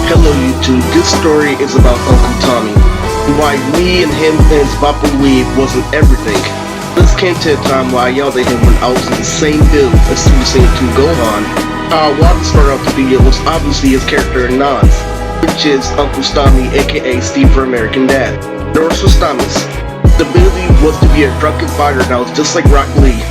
Hello YouTube, this story is about Uncle Tommy. Why me and him and his Bopper Weave wasn't everything. This came to a time where I yelled at him when I was in the same build as Super Saiyan 2 Gohan. How I wanted to start off the video was obviously his character in Nas, which is Uncle Tommy aka Steve for American Dad. Norris was Thomas. The ability was to be a drunken fighter that was just like Rock Lee.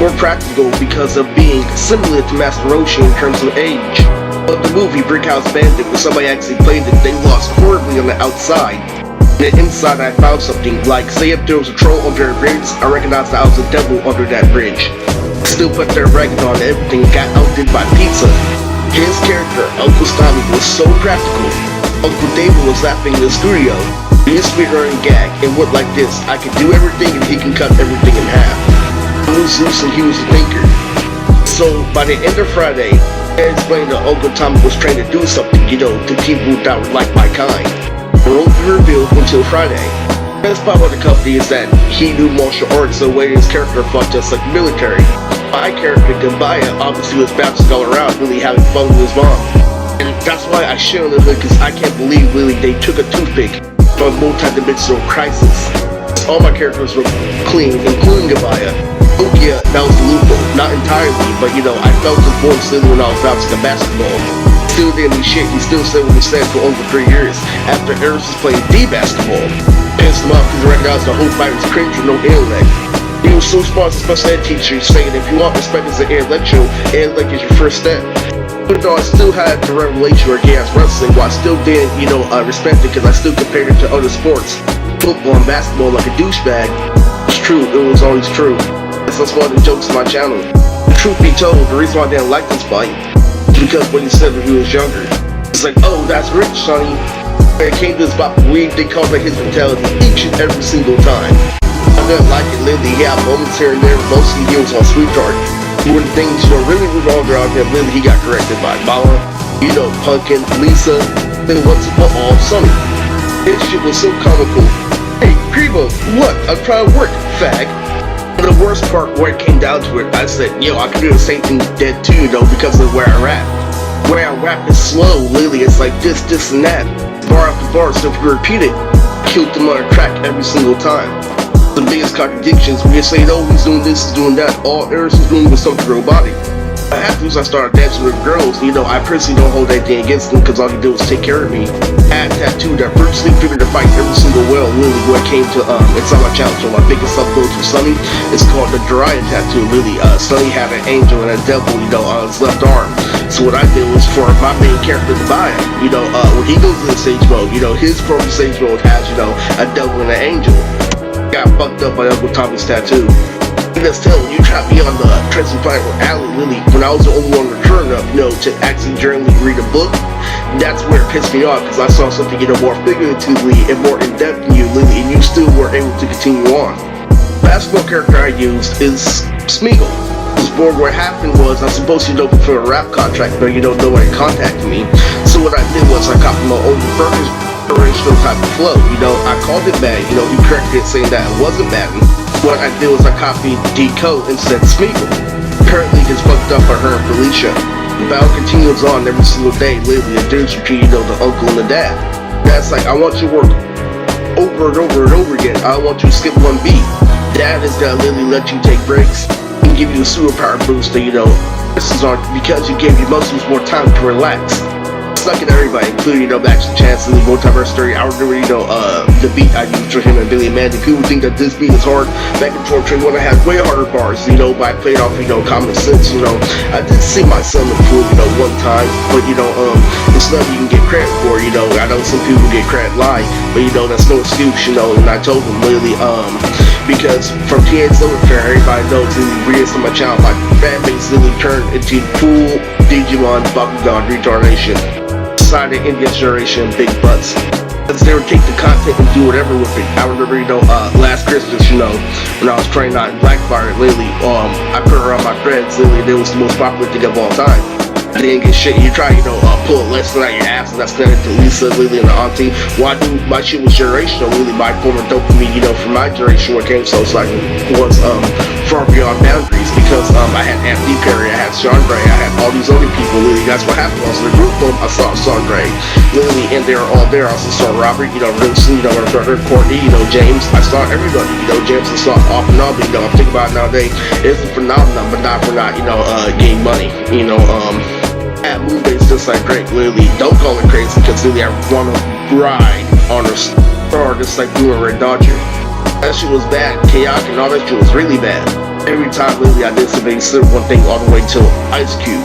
More practical because of being similar to Master Roshi in terms of age. But the movie Brickhouse Bandit, when somebody actually played it, they lost horribly on the outside. On the inside I found something, like say if there was a troll under a bridge, I recognized that I was a devil under that bridge. Still put their ragged on everything and got outdid by pizza. His character, Uncle Tommy, was so practical. Uncle David was laughing in the studio. He used to be running gag, and went like this: I can do everything and he can cut everything in half. I was Zeus and he was a thinker. So by the end of Friday, I explained that Uncle Tommy was trying to do something, to people that were like my kind. It won't be revealed until Friday. The best part of the company is that he knew martial arts, so the way his character fought just like military. My character, Gambaya, obviously was bouncing all around, really having fun with his mom. And that's why I shit on the hood, because I can't believe really they took a toothpick from a multi-dimensional crisis. All my characters were clean, including Gambaya. Oh yeah, that was the loophole. Not entirely, but I felt his voice still when I was bouncing the basketball. Still didn't mean shit, he still said what he said for over 3 years, after Eris was playing D basketball. Pissed him off because he recognized the whole fight was cringe with no intellect. He was so smart as a special ed teacher, saying if you want respect as an intellectual, intellect is your first step. Even though I still had the revelation where gay ass wrestling, while I still didn't, respect it because I still compared it to other sports. Football and basketball like a douchebag. It's true, it was always true. That's one of the jokes on my channel. The truth be told, the reason why I didn't like this fight is because what he said when he was younger. It's like, oh, that's rich, sonny. When it came to his Bopper Weave, they called it his mentality each and every single time. I didn't like it lately. He had moments here and there, mostly he was on Sweetheart. One of the things, really was wrong around him, lately he got corrected by Mala, Punkin, Lisa, and once and for all, Sonny. This shit was so comical. Hey, Primo, what? I'm trying to work, fag. The worst part, where it came down to it, I said, I can do the same thing dead too, because of where I rap. Where I rap is slow, lately it's like this, and that. Bar after bar, so if you repeat it, killed them on a track every single time. The biggest contradictions, when you say, he's doing this, he's doing that, all Eris is doing was something robotic. Afterwards I started dancing with girls, I personally don't hold anything against them because all he did was take care of me. I had a tattoo that virtually figured to fight every single well, really, when it came to, it's on my channel, so my biggest upload to Sonny is called the Drury tattoo, really. Sonny had an angel and a devil, on his left arm. So what I did was for my main character to buy him, when he goes in the stage mode, his program stage mode has, a devil and an angel. Got fucked up by Uncle Tommy's tattoo. Just tell him, you trapped me on the Trenton Planet with Alley Lily when I was the only one returning up, to actually journally read a book. That's where it pissed me off, because I saw something, more figuratively and more in-depth than you, Lily, and you still were able to continue on. The basketball character I used is Smeagol. This board where it happened was I was supposed to fulfill a rap contract, but nobody contacted me. So what I did was I copied my own first original type of flow. I called it bad. He corrected it saying that it wasn't bad. What I did was I copied D-Code and said Smeagol. Currently gets fucked up by her and Felicia. The battle continues on every single day, lately a difference between, the uncle and the dad. That's like, I want you to work over and over and over again. I want you to skip one beat. Dad is gonna literally let you take breaks and give you a superpower boost that, this is on because you gave your muscles more time to relax. Suck at everybody, including, Max Chance and the Multiverse Story. I remember, the beat I used for him and Billy and Mandy. People think that this beat is hard. Back in 421, I had way harder bars, but I played off, common sense, I did sing my son the fool, one time, but, it's nothing you can get credit for, I know some people get credit live, but, that's no excuse, and I told them, literally, because from Teenage Fair, everybody knows, readers on my channel, my fan base literally turned into full Digimon Bakugan retardation. Decided Indian generation big butts, because they would take the content and do whatever with it. I remember, last Christmas, when I was trying out in Blackfire, lately, I put her on my friends, literally, it was the most popular thing of all time. I didn't get shit. You try, pull a lesson out your ass, and that's connected to Lisa, Lily, and the auntie. Well, I knew my shit was generational, really. My former dopamine, from my generation, where it came so it's like, was, far beyond boundaries, because because I had Anthony Perry, I had Chandre, I had all these other people. Literally, that's what happened. I was in the group film. I saw Chandre, literally, and they were all there. I also saw Robert, Vincent, my brother Courtney, James. I saw everybody, James. I saw off and on. I'm thinking about it nowadays. It's a phenomenon, but not for not, getting money. At movies just like Drake, literally, don't call it crazy, because literally I want to ride on a star just like Blue and Red Dodger. That shit was bad, chaotic, and all that shit was really bad. Every time, literally, I did something, slip one thing all the way to Ice Cube.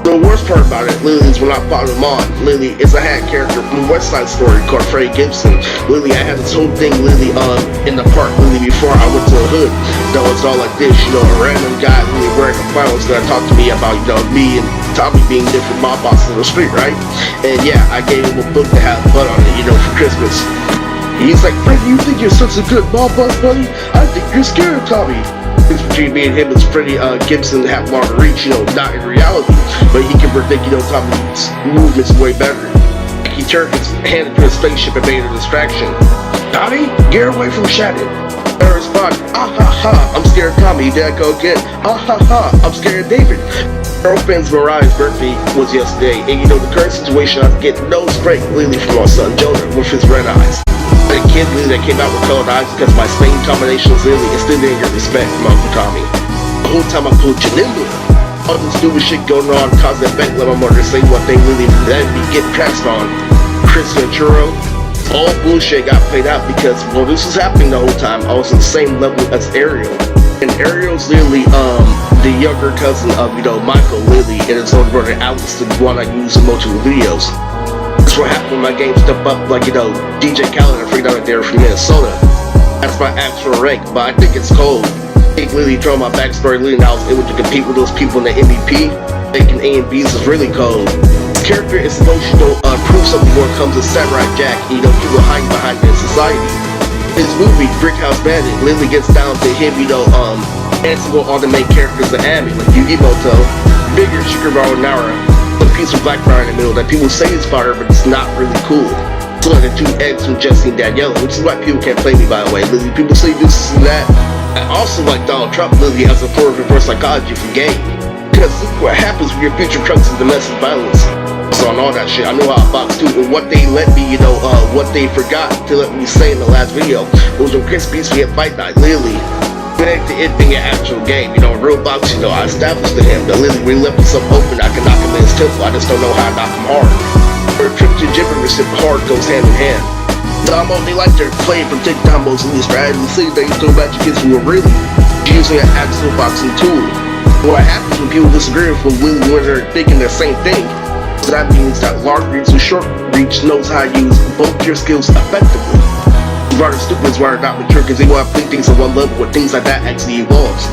The worst part about it, literally, is when I followed him on, literally, is I had a character from West Side Story called Frederick Gibson. Literally, I had this whole thing, literally, in the park, literally, before I went to the hood. It's all like this, a random guy, literally, wearing a flannel was gonna talk to me about, me and Tommy being different mob bosses on the street, right? And yeah, I gave him a book to have blood on it, for Christmas. He's like, Freddy, you think you're such a good mob boss, buddy? I think you're scared of Tommy. It's between me and him is Freddie Gibson have longer reach, not in reality, but he can predict, Tommy's movements way better. He turned his hand into a spaceship and made a distraction. Tommy, get away from Shannon. I respond, ah ha ha, I'm scared of Tommy. Did I go again? Ah ha ha, I'm scared of David. Girlfriend's Mariah's birthday was yesterday, and the current situation, I get no break literally from my son Jonah with his red eyes. A kid literally that came out with colored eyes because my Spain combinations literally and still didn't get respect from Uncle Tommy. The whole time I pulled Janimba. All this stupid shit going on caused that back let my mother say one thing literally that me get passed on. Chris Ventura, all bullshit got played out because this was happening the whole time. I was on the same level as Ariel. And Ariel's literally the younger cousin of Michael literally and his older brother Alex, the one I use in multiple videos. That's what happened when my game stepped up like DJ Khaled and Freak Out there from Minnesota. That's my actual rank, but I think it's cold. I think literally throwing my backstory literally I was able to compete with those people in the MVP. Making A and B's is really cold. This character is supposed to prove something when it comes to Samurai Jack, people hiding behind in society. This movie, Brick House Bandit, literally gets down to him, answering all the main characters of anime, like Yugimoto, Bigger, Shikamaru Nara, a piece of black fire in the middle that people say is fire, but it's not really cool. It's like the two eggs from Jesse and Daniela, which is why people can't play me, by the way. Literally, people say this and that. I also like Donald Trump, literally, as a form of reverse psychology for gay. Because look what happens when your future trunks is domestic violence. So on all that shit, I know how I box too, and what they let me, what they forgot to let me say in the last video was when Chris beats me at Fight Night, literally. Connect to it being an actual game, real boxing, I established to him that literally when he left himself open, I can knock him in his temple, I just don't know how to knock him hard. For a trip to gibberish, hard goes hand in hand. They like to play from Dick Dumbo's in these strategies, see they used to magic kids who were really using an actual boxing tool. What happens when people disagree with when they're thinking the same thing? So that means that large reach and short reach knows how to use both your skills effectively. Rather stupid is rather not mature because they want to play things on one level where things like that actually evolves.